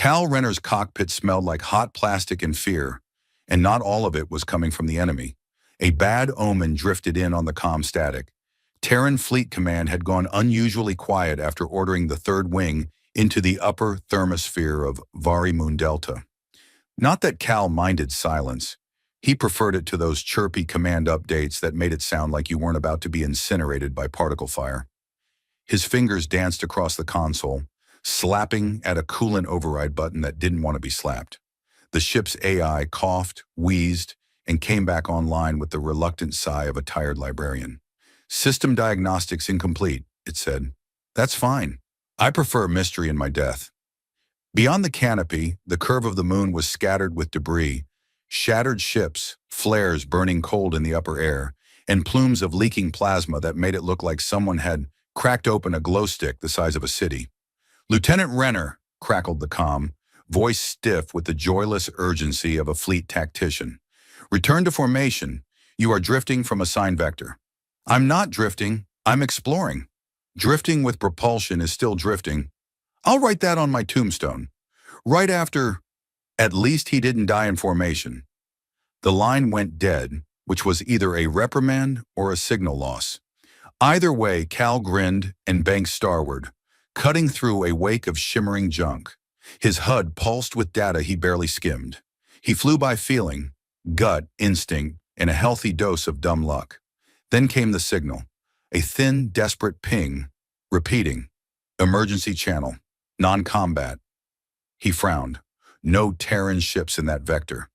Cal Renner's cockpit smelled like hot plastic and fear, and not all of it was coming from the enemy. A bad omen drifted in on the comm static. Terran Fleet Command had gone unusually quiet after ordering the third wing into the upper thermosphere of Vari Moon Delta. Not that Cal minded silence. He preferred it to those chirpy command updates that made it sound like you weren't about to be incinerated by particle fire. His fingers danced across the console, slapping at a coolant override button that didn't want to be slapped. The ship's AI coughed, wheezed, and came back online with the reluctant sigh of a tired librarian. "System diagnostics incomplete," it said. "That's fine. I prefer mystery in my death." Beyond the canopy, the curve of the moon was scattered with debris, shattered ships, flares burning cold in the upper air, and plumes of leaking plasma that made it look like someone had cracked open a glow stick the size of a city. "Lieutenant Renner," crackled the comm, voice stiff with the joyless urgency of a fleet tactician. "Return to formation. You are drifting from a sign vector." "I'm not drifting. I'm exploring. Drifting with propulsion is still drifting. I'll write that on my tombstone. Right after, at least he didn't die in formation." The line went dead, which was either a reprimand or a signal loss. Either way, Cal grinned and banked starward, cutting through a wake of shimmering junk. His HUD pulsed with data he barely skimmed. He flew by feeling, gut, instinct, and a healthy dose of dumb luck. Then came the signal, a thin, desperate ping, repeating, "Emergency channel, non-combat." He frowned. No Terran ships in that vector.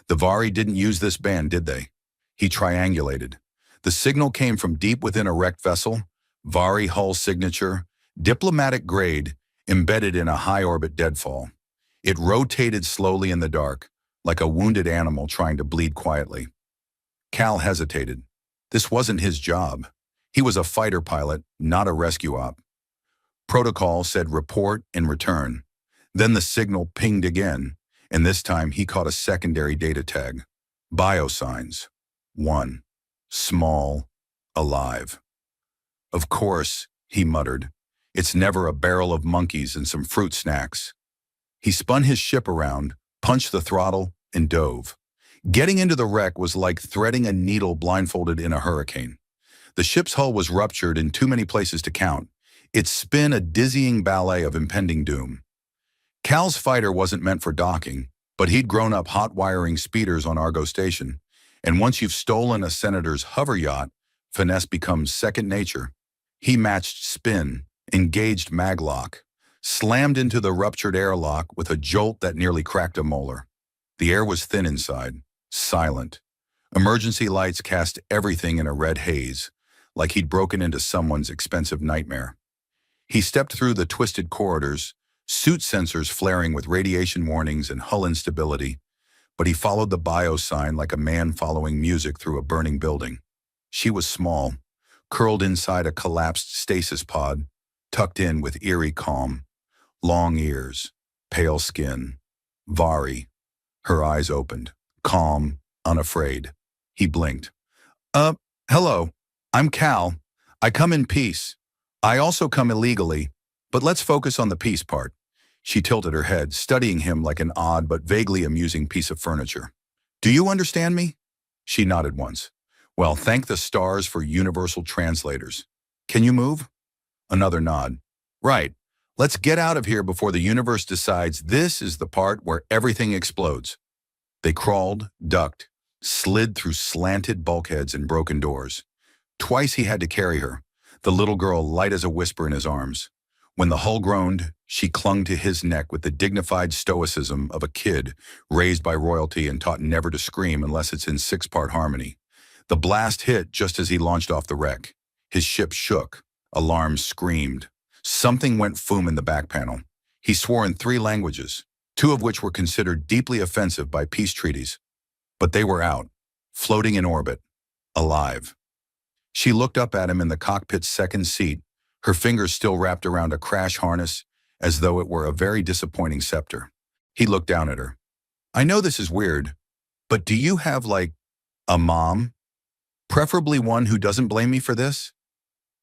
The Vari didn't use this band, did they? He triangulated. The signal came from deep within a wrecked vessel, Vari hull signature, diplomatic grade, embedded in a high-orbit deadfall. It rotated slowly in the dark, like a wounded animal trying to bleed quietly. Cal hesitated. This wasn't his job. He was a fighter pilot, not a rescue op. Protocol said report and return. Then the signal pinged again, and this time he caught a secondary data tag. Biosigns. 1. Small. Alive. "Of course," he muttered. "It's never a barrel of monkeys and some fruit snacks." He spun his ship around, punched the throttle, and dove. Getting into the wreck was like threading a needle blindfolded in a hurricane. The ship's hull was ruptured in too many places to count, its spin a dizzying ballet of impending doom. Cal's fighter wasn't meant for docking, but he'd grown up hot-wiring speeders on Argo Station, and once you've stolen a senator's hover yacht, finesse becomes second nature. He matched spin, engaged maglock, slammed into the ruptured airlock with a jolt that nearly cracked a molar. The air was thin inside, silent. Emergency lights cast everything in a red haze, like he'd broken into someone's expensive nightmare. He stepped through the twisted corridors, suit sensors flaring with radiation warnings and hull instability, but he followed the bio sign like a man following music through a burning building. She was small, curled inside a collapsed stasis pod, tucked in with eerie calm. Long ears, pale skin, Vari. Her eyes opened, calm, unafraid. He blinked. Hello. I'm Cal. I come in peace. I also come illegally, but let's focus on the peace part." She tilted her head, studying him like an odd but vaguely amusing piece of furniture. "Do you understand me?" She nodded once. "Well, thank the stars for universal translators. Can you move?" Another nod. "Right. Let's get out of here before the universe decides this is the part where everything explodes." They crawled, ducked, slid through slanted bulkheads and broken doors. Twice he had to carry her, the little girl light as a whisper in his arms. When the hull groaned, she clung to his neck with the dignified stoicism of a kid raised by royalty and taught never to scream unless it's in six-part harmony. The blast hit just as he launched off the wreck. His ship shook. Alarms screamed. Something went foom in the back panel. He swore in 3 languages, 2 of which were considered deeply offensive by peace treaties. But they were out, floating in orbit, alive. She looked up at him in the cockpit's second seat, her fingers still wrapped around a crash harness as though it were a very disappointing scepter. He looked down at her. "I know this is weird, but do you have, like, a mom? Preferably one who doesn't blame me for this?"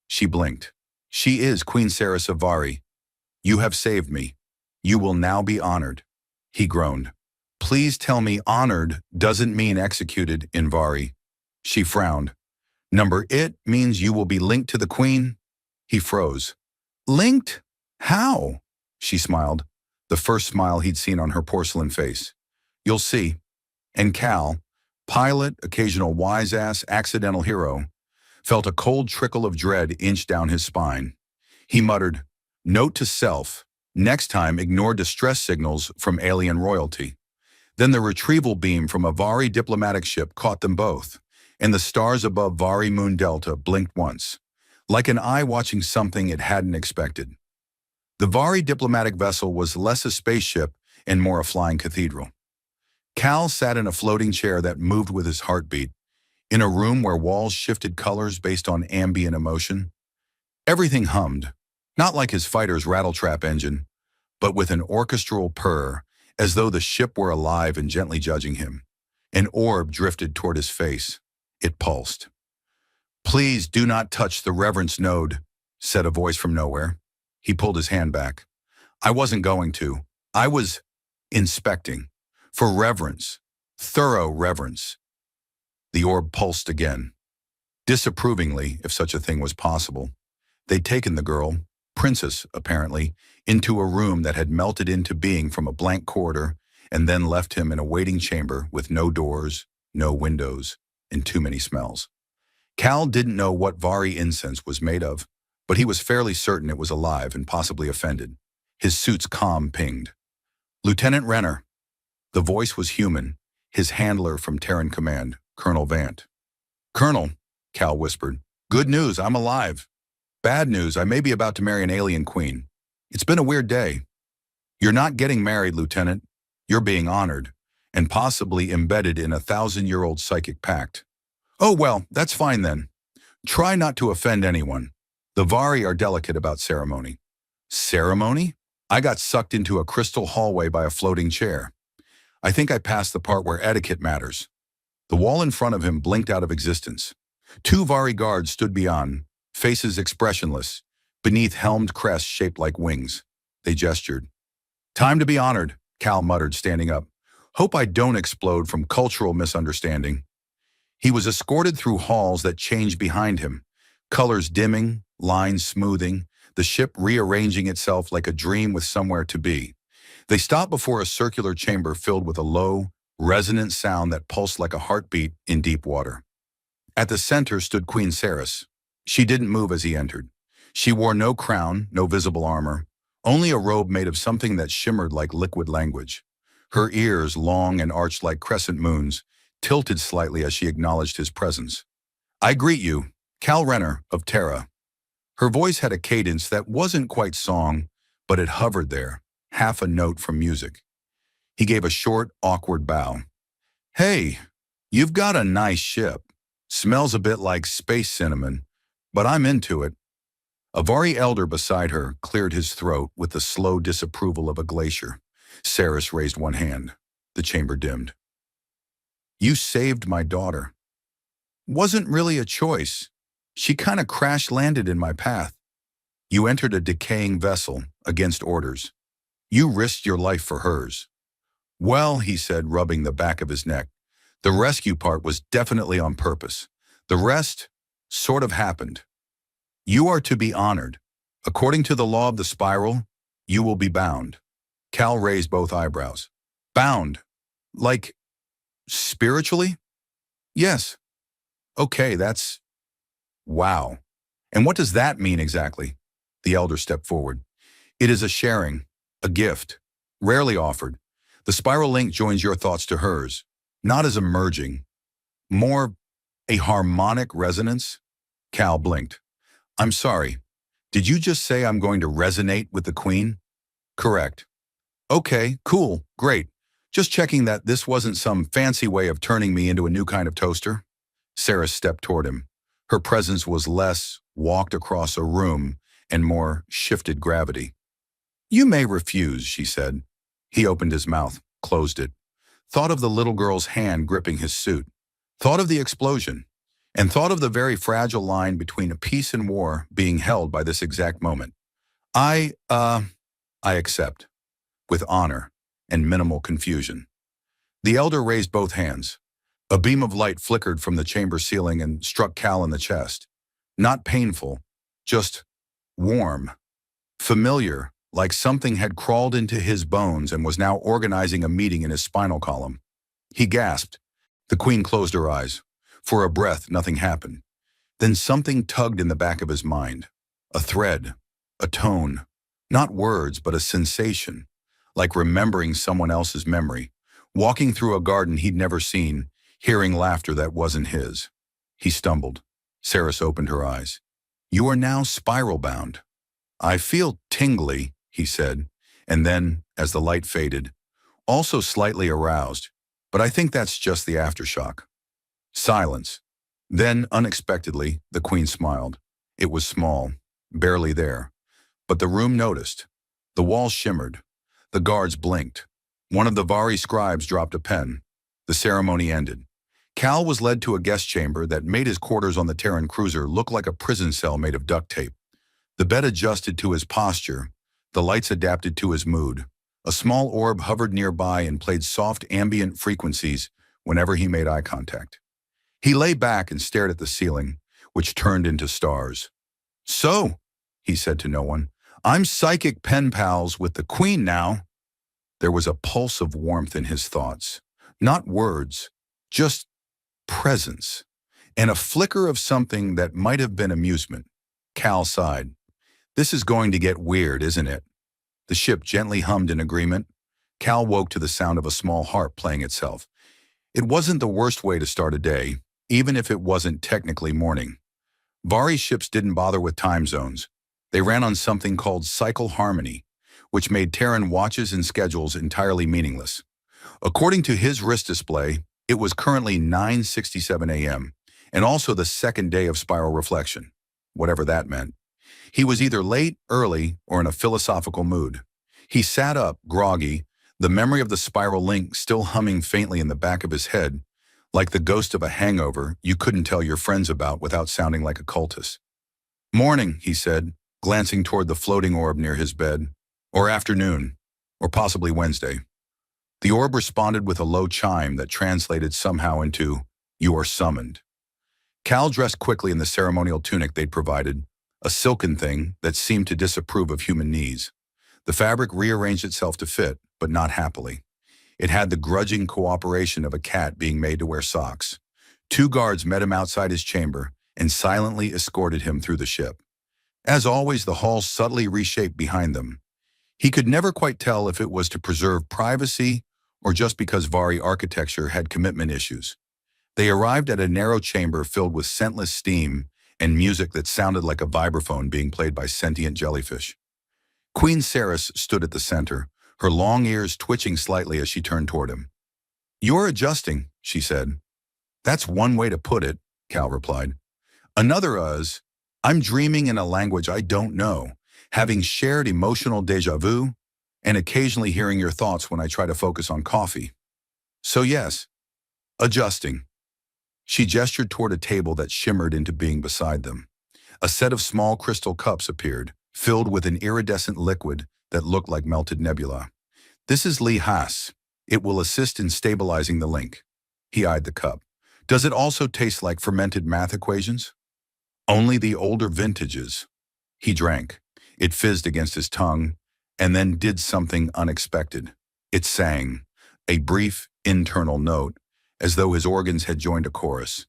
She blinked. "She is Queen Sarah Savari. You have saved me." You will now be honored. He groaned. Please tell me honored doesn't mean executed, Invari. She frowned. Number it means you will be linked to the queen? He froze. Linked? How? She smiled, the first smile he'd seen on her porcelain face. You'll see. And Cal, pilot, occasional wise-ass, accidental hero, felt a cold trickle of dread inch down his spine. He muttered, note to self, next time ignore distress signals from alien royalty. Then the retrieval beam from a Vari diplomatic ship caught them both, and the stars above Vari Moon Delta blinked once, like an eye watching something it hadn't expected. The Vari diplomatic vessel was less a spaceship and more a flying cathedral. Cal sat in a floating chair that moved with his heartbeat, in a room where walls shifted colors based on ambient emotion. Everything hummed, not like his fighter's rattletrap engine, but with an orchestral purr, as though the ship were alive and gently judging him. An orb drifted toward his face. It pulsed. Please do not touch the reverence node, said a voice from nowhere. He pulled his hand back. I wasn't going to. I was inspecting. For reverence. Thorough reverence. The orb pulsed again. Disapprovingly, if such a thing was possible. They'd taken the girl, princess apparently, into a room that had melted into being from a blank corridor and then left him in a waiting chamber with no doors, no windows, and too many smells. Cal didn't know what Vari incense was made of, but he was fairly certain it was alive and possibly offended. His suit's comm pinged. Lieutenant Renner. The voice was human, his handler from Terran Command, Colonel Vant. Colonel, Cal whispered. Good news, I'm alive. Bad news, I may be about to marry an alien queen. It's been a weird day. You're not getting married, Lieutenant. You're being honored, and possibly embedded in a 1,000-year-old psychic pact. Oh, well, that's fine then. Try not to offend anyone. The Vari are delicate about ceremony. Ceremony? I got sucked into a crystal hallway by a floating chair. I think I passed the part where etiquette matters. The wall in front of him blinked out of existence. 2 Vari guards stood beyond, faces expressionless, beneath helmed crests shaped like wings. They gestured. Time to be honored, Cal muttered, standing up. Hope I don't explode from cultural misunderstanding. He was escorted through halls that changed behind him, colors dimming, lines smoothing, the ship rearranging itself like a dream with somewhere to be. They stopped before a circular chamber filled with a low, resonant sound that pulsed like a heartbeat in deep water. At the center stood Queen Saris. She didn't move as he entered. She wore no crown, no visible armor, only a robe made of something that shimmered like liquid language. Her ears, long and arched like crescent moons, tilted slightly as she acknowledged his presence. I greet you, Cal Renner of Terra. Her voice had a cadence that wasn't quite song, but it hovered there, half a note from music. He gave a short, awkward bow. Hey, you've got a nice ship. Smells a bit like space cinnamon, but I'm into it. A Vari elder beside her cleared his throat with the slow disapproval of a glacier. Saris raised one hand. The chamber dimmed. You saved my daughter. Wasn't really a choice. She kind of crash-landed in my path. You entered a decaying vessel against orders. You risked your life for hers. Well, he said, rubbing the back of his neck, the rescue part was definitely on purpose. The rest sort of happened. You are to be honored. According to the law of the spiral, you will be bound. Cal raised both eyebrows. Bound? Like, spiritually? Yes. Okay, that's... Wow. And what does that mean exactly? The elder stepped forward. It is a sharing, a gift, rarely offered. The spiral link joins your thoughts to hers, not as a merging, more a harmonic resonance. Cal blinked. I'm sorry. Did you just say I'm going to resonate with the queen? Correct. Okay, cool, great. Just checking that this wasn't some fancy way of turning me into a new kind of toaster. Sarah stepped toward him. Her presence was less walked across a room and more shifted gravity. You may refuse, she said. He opened his mouth, closed it, thought of the little girl's hand gripping his suit, thought of the explosion, and thought of the very fragile line between peace and war being held by this exact moment. I accept. with honor and minimal confusion. The elder raised both hands. A beam of light flickered from the chamber ceiling and struck Cal in the chest. Not painful, just warm, familiar, like something had crawled into his bones and was now organizing a meeting in his spinal column. He gasped. The queen closed her eyes. For a breath, nothing happened. Then something tugged in the back of his mind. A thread, a tone, not words, but a sensation, like remembering someone else's memory, walking through a garden he'd never seen, hearing laughter that wasn't his. He stumbled. Saris opened her eyes. You are now spiral-bound. I feel tingly, he said, and then, as the light faded, also slightly aroused, but I think that's just the aftershock. Silence. Then, unexpectedly, the queen smiled. It was small, barely there, but the room noticed. The walls shimmered. The guards blinked. One of the Vari scribes dropped a pen. The ceremony ended. Cal was led to a guest chamber that made his quarters on the Terran cruiser look like a prison cell made of duct tape. The bed adjusted to his posture. The lights adapted to his mood. A small orb hovered nearby and played soft ambient frequencies whenever he made eye contact. He lay back and stared at the ceiling, which turned into stars. So, he said to no one, I'm psychic pen pals with the queen now. There was a pulse of warmth in his thoughts. Not words, just presence, and a flicker of something that might have been amusement. Cal sighed. This is going to get weird, isn't it? The ship gently hummed in agreement. Cal woke to the sound of a small harp playing itself. It wasn't the worst way to start a day, even if it wasn't technically morning. Vari ships didn't bother with time zones. They ran on something called cycle harmony, which made Terran watches and schedules entirely meaningless. According to his wrist display, it was currently 9:67 a.m., and also the second day of spiral reflection, whatever that meant. He was either late, early, or in a philosophical mood. He sat up, groggy, the memory of the spiral link still humming faintly in the back of his head, like the ghost of a hangover you couldn't tell your friends about without sounding like a cultist. Morning, he said, glancing toward the floating orb near his bed. Or afternoon, or possibly Wednesday. The orb responded with a low chime that translated somehow into, you are summoned. Cal dressed quickly in the ceremonial tunic they'd provided, a silken thing that seemed to disapprove of human knees. The fabric rearranged itself to fit, but not happily. It had the grudging cooperation of a cat being made to wear socks. 2 guards met him outside his chamber and silently escorted him through the ship. As always, the hall subtly reshaped behind them. He could never quite tell if it was to preserve privacy or just because Vari architecture had commitment issues. They arrived at a narrow chamber filled with scentless steam and music that sounded like a vibraphone being played by sentient jellyfish. Queen Saris stood at the center, her long ears twitching slightly as she turned toward him. You're adjusting, she said. That's one way to put it, Cal replied. Another is, I'm dreaming in a language I don't know, having shared emotional déjà vu, and occasionally hearing your thoughts when I try to focus on coffee. So yes, adjusting. She gestured toward a table that shimmered into being beside them. A set of small crystal cups appeared, filled with an iridescent liquid that looked like melted nebula. This is Li Has. It will assist in stabilizing the link. He eyed the cup. Does it also taste like fermented math equations? Only the older vintages. He drank. It fizzed against his tongue, and then did something unexpected. It sang, a brief, internal note, as though his organs had joined a chorus.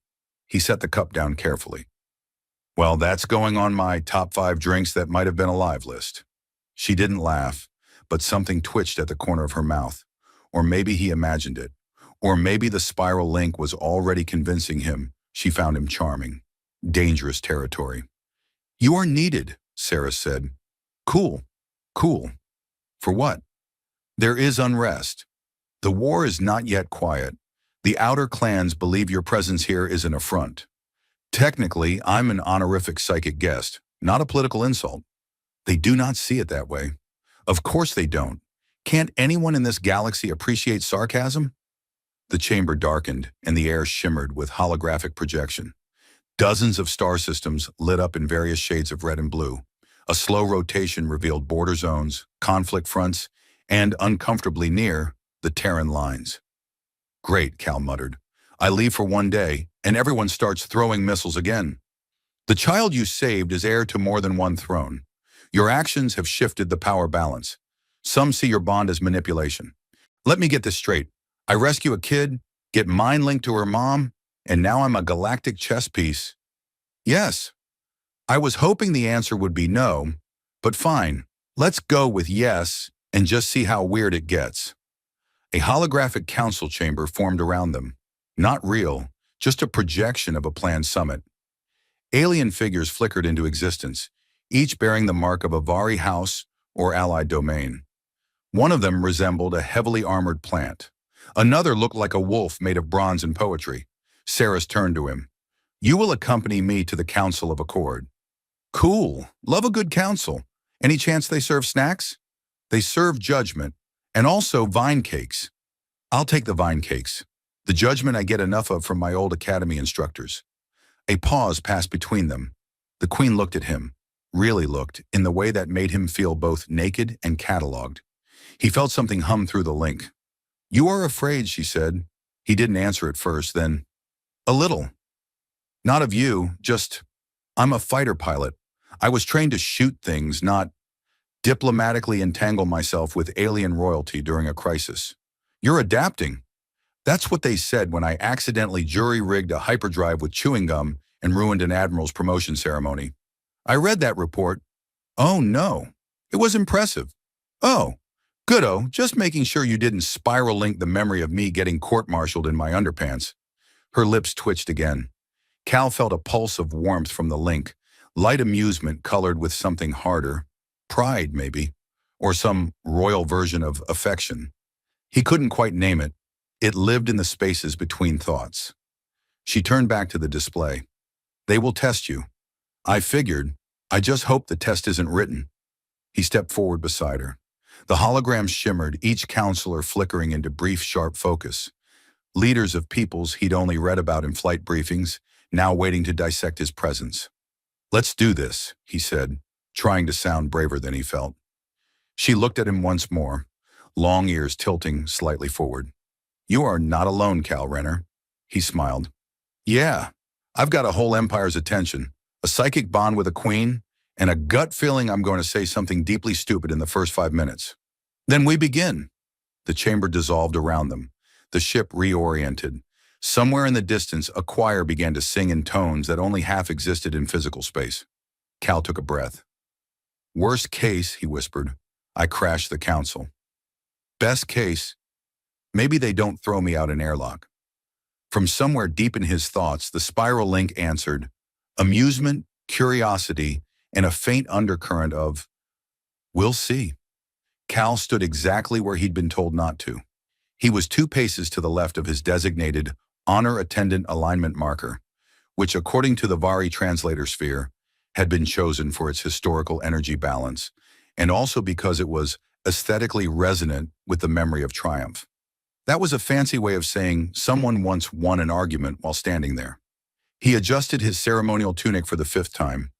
He set the cup down carefully. Well, that's going on my top 5 drinks that might have been alive list. She didn't laugh, but something twitched at the corner of her mouth. Or maybe he imagined it. Or maybe the spiral link was already convincing him she found him charming. Dangerous territory. You are needed, Sarah said. Cool. Cool. For what? There is unrest. The war is not yet quiet. The outer clans believe your presence here is an affront. Technically, I'm an honorific psychic guest, not a political insult. They do not see it that way. Of course they don't. Can't anyone in this galaxy appreciate sarcasm? The chamber darkened, and the air shimmered with holographic projection. Dozens of star systems lit up in various shades of red and blue. A slow rotation revealed border zones, conflict fronts, and uncomfortably near the Terran lines. Great, Cal muttered. I leave for one day, and everyone starts throwing missiles again. The child you saved is heir to more than one throne. Your actions have shifted the power balance. Some see your bond as manipulation. Let me get this straight. I rescue a kid, get mind linked to her mom, and now I'm a galactic chess piece. Yes. I was hoping the answer would be no, but fine. Let's go with yes and just see how weird it gets. A holographic council chamber formed around them. Not real, just a projection of a planned summit. Alien figures flickered into existence, each bearing the mark of a Vari house or allied domain. One of them resembled a heavily armored plant. Another looked like a wolf made of bronze and poetry. Saris turned to him. You will accompany me to the Council of Accord. Cool. Love a good council. Any chance they serve snacks? They serve judgment, and also vine cakes. I'll take the vine cakes. The judgment I get enough of from my old academy instructors. A pause passed between them. The Queen looked at him, really looked, in the way that made him feel both naked and catalogued. He felt something hum through the link. You are afraid, she said. He didn't answer at first, then, a little. Not of you, just, I'm a fighter pilot. I was trained to shoot things, not diplomatically entangle myself with alien royalty during a crisis. You're adapting. That's what they said when I accidentally jury-rigged a hyperdrive with chewing gum and ruined an admiral's promotion ceremony. I read that report. Oh, no. It was impressive. Oh, goodo, just making sure you didn't spiral link the memory of me getting court-martialed in my underpants. Her lips twitched again. Cal felt a pulse of warmth from the link, light amusement colored with something harder. Pride, maybe, or some royal version of affection. He couldn't quite name it. It lived in the spaces between thoughts. She turned back to the display. They will test you. I figured. I just hope the test isn't written. He stepped forward beside her. The holograms shimmered, each counselor flickering into brief, sharp focus. Leaders of peoples he'd only read about in flight briefings, now waiting to dissect his presence. Let's do this, he said, trying to sound braver than he felt. She looked at him once more, long ears tilting slightly forward. You are not alone, Cal Renner. He smiled. Yeah, I've got a whole empire's attention, a psychic bond with a queen, and a gut feeling I'm going to say something deeply stupid in the first 5 minutes. Then we begin. The chamber dissolved around them. The ship reoriented. Somewhere in the distance, a choir began to sing in tones that only half existed in physical space. Cal took a breath. Worst case, he whispered, I crash the council. Best case, maybe they don't throw me out an airlock. From somewhere deep in his thoughts, the spiral link answered, amusement, curiosity, and a faint undercurrent of, we'll see. Cal stood exactly where he'd been told not to. He was 2 paces to the left of his designated honor attendant alignment marker, which, according to the Vari translator sphere, had been chosen for its historical energy balance, and also because it was aesthetically resonant with the memory of triumph. That was a fancy way of saying someone once won an argument while standing there. He adjusted his ceremonial tunic for the 5th time.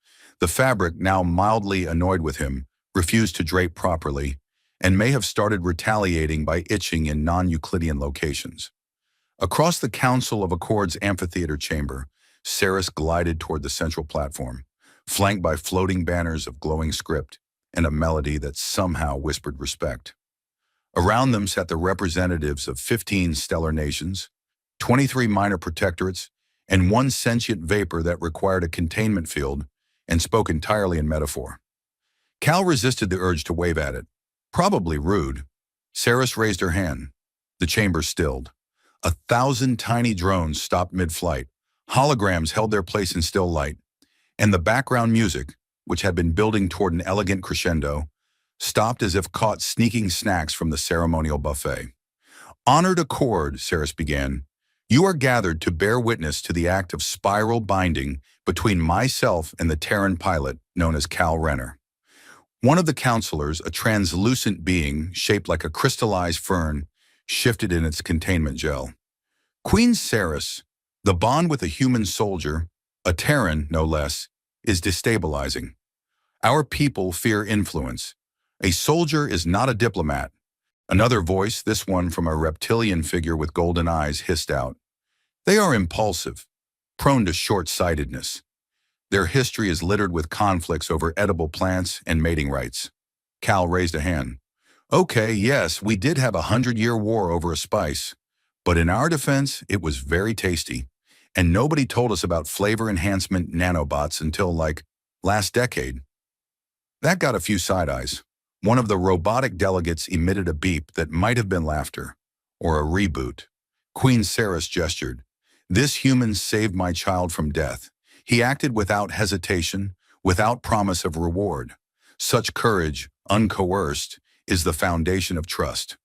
The fabric, now mildly annoyed with him, refused to drape properly, and may have started retaliating by itching in non-Euclidean locations. Across the Council of Accord's amphitheater chamber, Saris glided toward the central platform, flanked by floating banners of glowing script and a melody that somehow whispered respect. Around them sat the representatives of 15 stellar nations, 23 minor protectorates, and 1 sentient vapor that required a containment field and spoke entirely in metaphor. Cal resisted the urge to wave at it. Probably rude. Saris raised her hand. The chamber stilled. 1,000 tiny drones stopped mid-flight. Holograms held their place in still light. And the background music, which had been building toward an elegant crescendo, stopped as if caught sneaking snacks from the ceremonial buffet. Honored Accord, Saris began, you are gathered to bear witness to the act of spiral binding between myself and the Terran pilot known as Cal Renner. One of the counselors, a translucent being shaped like a crystallized fern, shifted in its containment gel. Queen Saris, the bond with a human soldier, a Terran no less, is destabilizing. Our people fear influence. A soldier is not a diplomat. Another voice, this one from a reptilian figure with golden eyes, hissed out. They are impulsive, prone to short-sightedness. Their history is littered with conflicts over edible plants and mating rights. Cal raised a hand. Okay, yes, we did have a 100-year war over a spice, but in our defense, it was very tasty. And nobody told us about flavor enhancement nanobots until, like, last decade. That got a few side eyes. One of the robotic delegates emitted a beep that might have been laughter, or a reboot. Queen Ceres gestured. This human saved my child from death. He acted without hesitation, without promise of reward. Such courage, uncoerced, is the foundation of trust.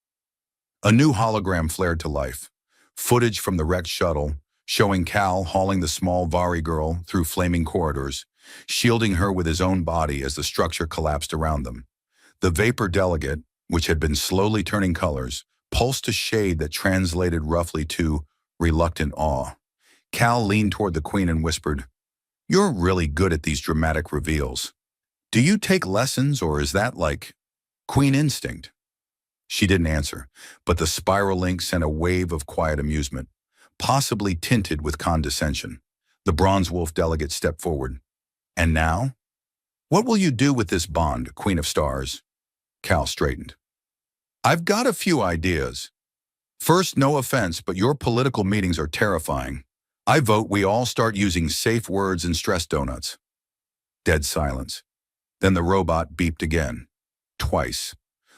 A new hologram flared to life. Footage from the wrecked shuttle, showing Cal hauling the small Vari girl through flaming corridors, shielding her with his own body as the structure collapsed around them. The vapor delegate, which had been slowly turning colors, pulsed a shade that translated roughly to reluctant awe. Cal leaned toward the Queen and whispered, "You're really good at these dramatic reveals. Do you take lessons, or is that like Queen instinct?" She didn't answer, but the spiral link sent a wave of quiet amusement, possibly tinted with condescension. The bronze wolf delegate stepped forward. "And now? What will you do with this bond, Queen of Stars?" Cal straightened. "I've got a few ideas. First, no offense, but your political meetings are terrifying. I vote we all start using safe words and stress donuts." Dead silence. Then the robot beeped again. Twice.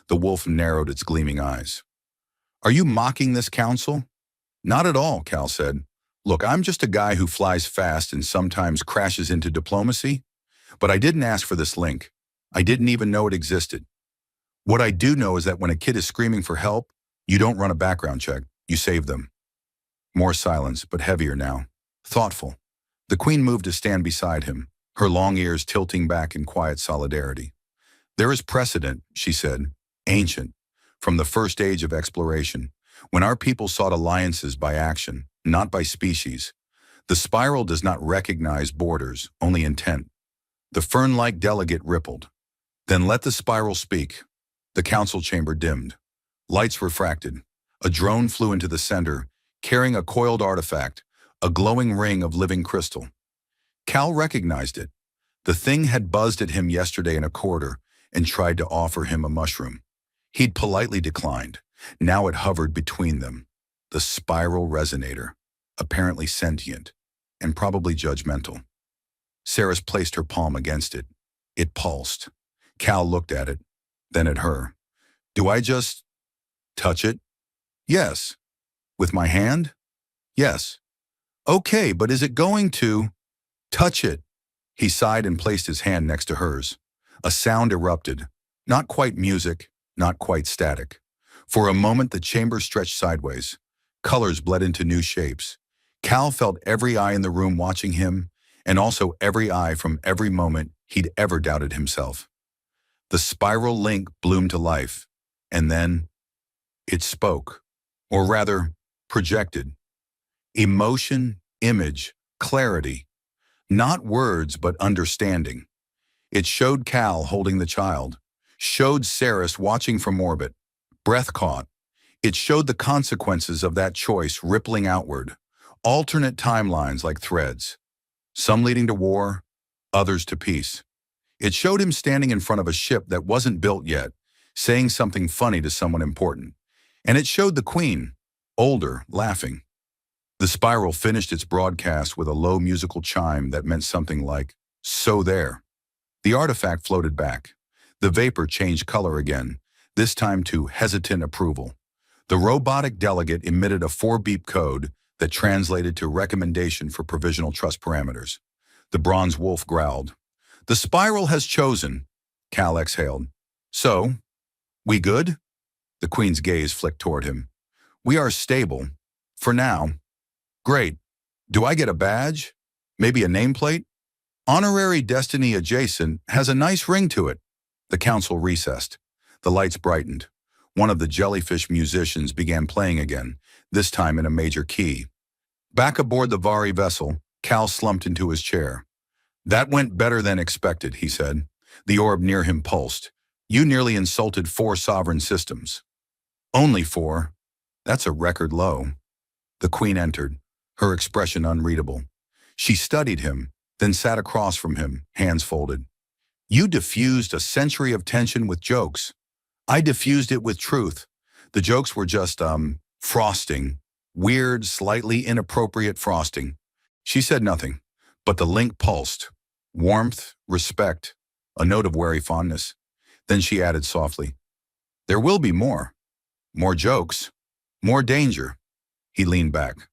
The wolf narrowed its gleaming eyes. "Are you mocking this council?" "Not at all," Cal said. "Look, I'm just a guy who flies fast and sometimes crashes into diplomacy. But I didn't ask for this link. I didn't even know it existed. What I do know is that when a kid is screaming for help, you don't run a background check. You save them." More silence, but heavier now. Thoughtful. The Queen moved to stand beside him, her long ears tilting back in quiet solidarity. "There is precedent," she said, "ancient, from the first age of exploration, when our people sought alliances by action, not by species. The spiral does not recognize borders, only intent." The fern-like delegate rippled. "Then let the spiral speak." The council chamber dimmed. Lights refracted. A drone flew into the center, carrying a coiled artifact, a glowing ring of living crystal. Cal recognized it. The thing had buzzed at him yesterday in a corridor and tried to offer him a mushroom. He'd politely declined. Now it hovered between them. The spiral resonator, apparently sentient, and probably judgmental. Ceres placed her palm against it. It pulsed. Cal looked at it, then at her. "Do I just touch it?" "Yes." "With my hand?" "Yes." "Okay, but is it going to touch it?" He sighed and placed his hand next to hers. A sound erupted. Not quite music, not quite static. For a moment the chamber stretched sideways. Colors bled into new shapes. Cal felt every eye in the room watching him, and also every eye from every moment he'd ever doubted himself. The spiral link bloomed to life, and then it spoke, or rather, projected. Emotion, image, clarity. Not words, but understanding. It showed Cal holding the child, showed Ceres watching from orbit, breath caught. It showed the consequences of that choice rippling outward, alternate timelines like threads, some leading to war, others to peace. It showed him standing in front of a ship that wasn't built yet, saying something funny to someone important. And it showed the Queen, older, laughing. The spiral finished its broadcast with a low musical chime that meant something like, "So there." The artifact floated back. The vapor changed color again, this time to hesitant approval. The robotic delegate emitted a 4-beep code that translated to recommendation for provisional trust parameters. The bronze wolf growled. "The spiral has chosen." Cal exhaled. "So, we good?" The Queen's gaze flicked toward him. "We are stable. For now." "Great. Do I get a badge? Maybe a nameplate?" "Honorary Destiny Adjacent has a nice ring to it." The council recessed. The lights brightened. One of the jellyfish musicians began playing again, this time in a major key. Back aboard the Vari vessel, Cal slumped into his chair. "That went better than expected," he said. The orb near him pulsed. "You nearly insulted 4 sovereign systems." Only 4. That's a record low. The Queen entered, her expression unreadable. She studied him, then sat across from him, hands folded. You diffused a century of tension with jokes. I diffused it with truth. The jokes were just, frosting. Weird, slightly inappropriate frosting. She said nothing, but the link pulsed. Warmth, respect, a note of wary fondness. Then she added softly, there will be more. More jokes. More danger. He leaned back.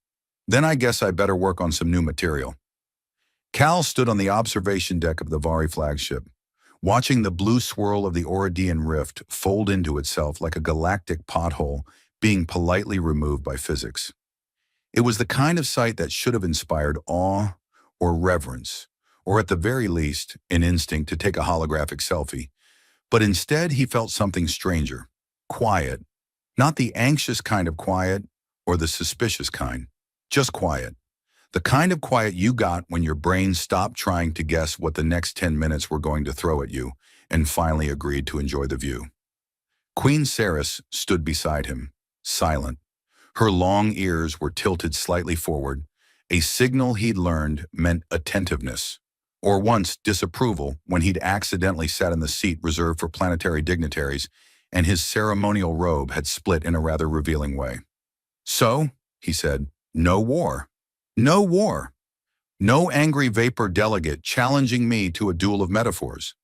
Then I guess I better work on some new material. Cal stood on the observation deck of the Vari flagship, watching the blue swirl of the Oridean rift fold into itself like a galactic pothole being politely removed by physics. It was the kind of sight that should have inspired awe or reverence, or at the very least, an instinct to take a holographic selfie. But instead, he felt something stranger, quiet, not the anxious kind of quiet or the suspicious kind, just quiet. The kind of quiet you got when your brain stopped trying to guess what the next 10 minutes were going to throw at you and finally agreed to enjoy the view. Queen Ceres stood beside him, silent. Her long ears were tilted slightly forward, a signal he'd learned meant attentiveness, or once disapproval when he'd accidentally sat in the seat reserved for planetary dignitaries and his ceremonial robe had split in a rather revealing way. So, he said, no war. No war. No angry vapor delegate challenging me to a duel of metaphors.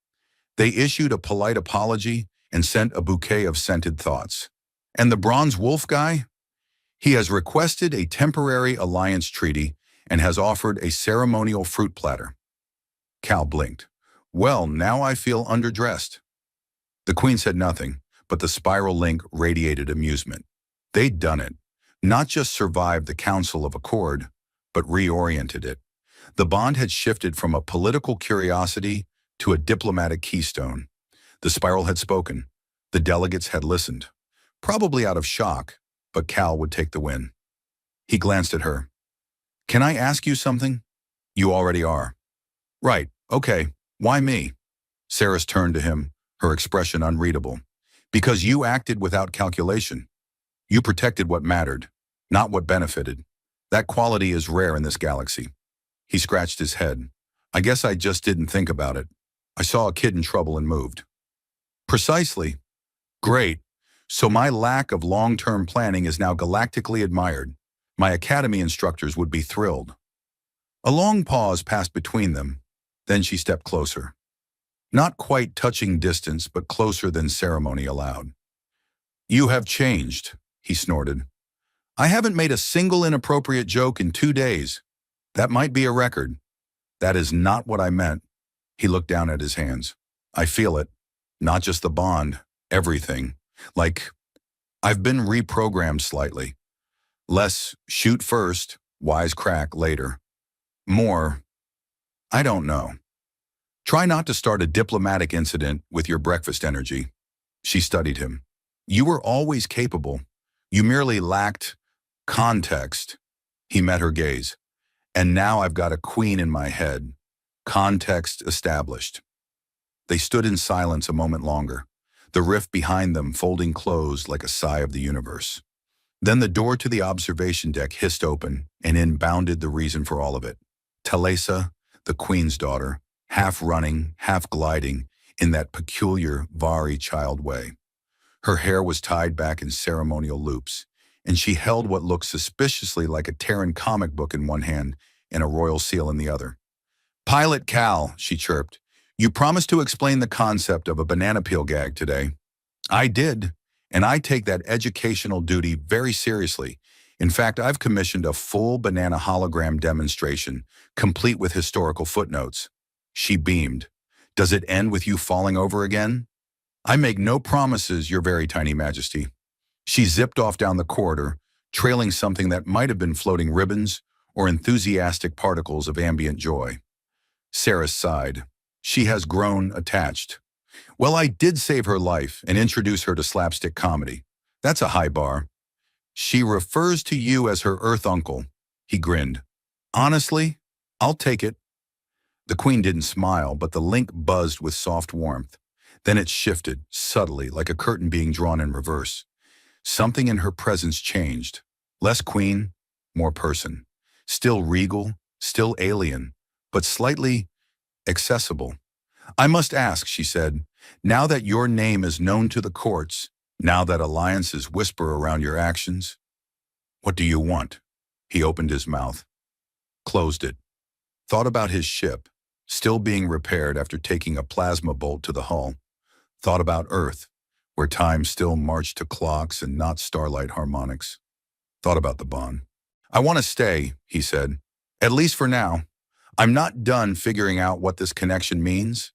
They issued a polite apology and sent a bouquet of scented thoughts. And the bronze wolf guy? He has requested a temporary alliance treaty and has offered a ceremonial fruit platter. Cal blinked. Well, now I feel underdressed. The Queen said nothing, but the spiral link radiated amusement. They'd done it. Not just survived the Council of Accord, but reoriented it. The bond had shifted from a political curiosity to a diplomatic keystone. The spiral had spoken. The delegates had listened. Probably out of shock, but Cal would take the win. He glanced at her. Can I ask you something? You already are. Right, okay. Why me? Ceres turned to him, her expression unreadable. Because you acted without calculation. You protected what mattered, not what benefited. That quality is rare in this galaxy. He scratched his head. I guess I just didn't think about it. I saw a kid in trouble and moved. Precisely. Great. So my lack of long-term planning is now galactically admired. My academy instructors would be thrilled. A long pause passed between them. Then she stepped closer. Not quite touching distance, but closer than ceremony allowed. You have changed, he snorted. I haven't made a single inappropriate joke in 2 days. That might be a record. That is not what I meant. He looked down at his hands. I feel it. Not just the bond, everything. Like, I've been reprogrammed slightly. Less shoot first, wisecrack later. More, I don't know. Try not to start a diplomatic incident with your breakfast energy. She studied him. You were always capable. You merely lacked context. He met her gaze. And now I've got a queen in my head. Context established. They stood in silence a moment longer, the rift behind them folding closed like a sigh of the universe. Then the door to the observation deck hissed open, and in bounded the reason for all of it. Talesa, the queen's daughter, half running, half gliding, in that peculiar Vari child way. Her hair was tied back in ceremonial loops, and she held what looked suspiciously like a Terran comic book in one hand and a royal seal in the other. Pilot Cal, she chirped, you promised to explain the concept of a banana peel gag today. I did, and I take that educational duty very seriously. In fact, I've commissioned a full banana hologram demonstration, complete with historical footnotes. She beamed. Does it end with you falling over again? I make no promises, Your Very Tiny Majesty. She zipped off down the corridor, trailing something that might have been floating ribbons or enthusiastic particles of ambient joy. Ceres sighed. She has grown attached. Well, I did save her life and introduce her to slapstick comedy. That's a high bar. She refers to you as her Earth uncle. He grinned. Honestly, I'll take it. The Queen didn't smile, but the link buzzed with soft warmth. Then it shifted, subtly, like a curtain being drawn in reverse. Something in her presence changed. Less queen, more person. Still regal, still alien, but slightly accessible. I must ask, she said, now that your name is known to the courts, now that alliances whisper around your actions, what do you want? He opened his mouth, closed it, thought about his ship, still being repaired after taking a plasma bolt to the hull, thought about Earth, where time still marched to clocks and not starlight harmonics, thought about the bond. I want to stay, he said, at least for now. I'm not done figuring out what this connection means,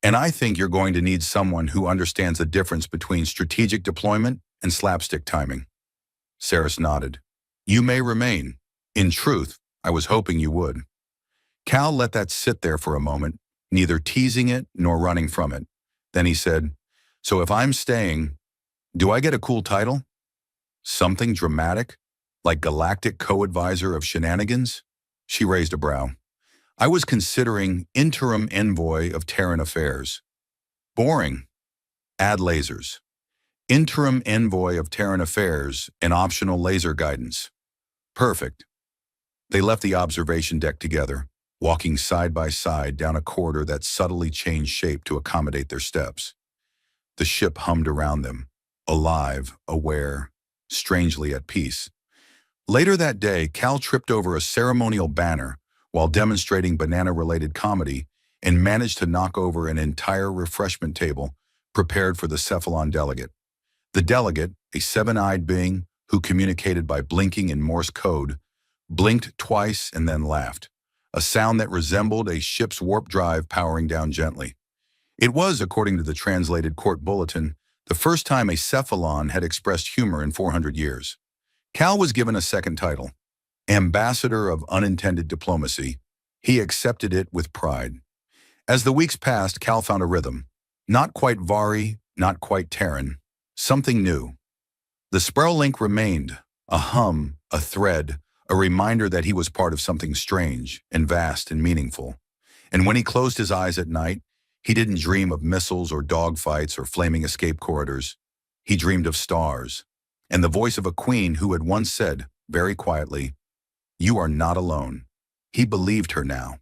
and I think you're going to need someone who understands the difference between strategic deployment and slapstick timing. Saris nodded. You may remain. In truth, I was hoping you would. Cal let that sit there for a moment, neither teasing it nor running from it. Then he said, so if I'm staying, do I get a cool title? Something dramatic? Like Galactic Co-Advisor of Shenanigans? She raised a brow. I was considering Interim Envoy of Terran Affairs. Boring. Add lasers. Interim Envoy of Terran Affairs and optional laser guidance. Perfect. They left the observation deck together, walking side by side down a corridor that subtly changed shape to accommodate their steps. The ship hummed around them, alive, aware, strangely at peace. Later that day, Cal tripped over a ceremonial banner while demonstrating banana-related comedy and managed to knock over an entire refreshment table prepared for the Cephalon delegate. The delegate, a seven-eyed being who communicated by blinking in Morse code, blinked twice and then laughed, a sound that resembled a ship's warp drive powering down gently. It was, according to the translated court bulletin, the first time a Cephalon had expressed humor in 400 years. Cal was given a second title, Ambassador of Unintended Diplomacy. He accepted it with pride. As the weeks passed, Cal found a rhythm. Not quite Vari, not quite Terran. Something new. The Sproul link remained, a hum, a thread, a reminder that he was part of something strange and vast and meaningful. And when he closed his eyes at night, he didn't dream of missiles or dogfights or flaming escape corridors. He dreamed of stars, and the voice of a queen who had once said, very quietly, "You are not alone." He believed her now.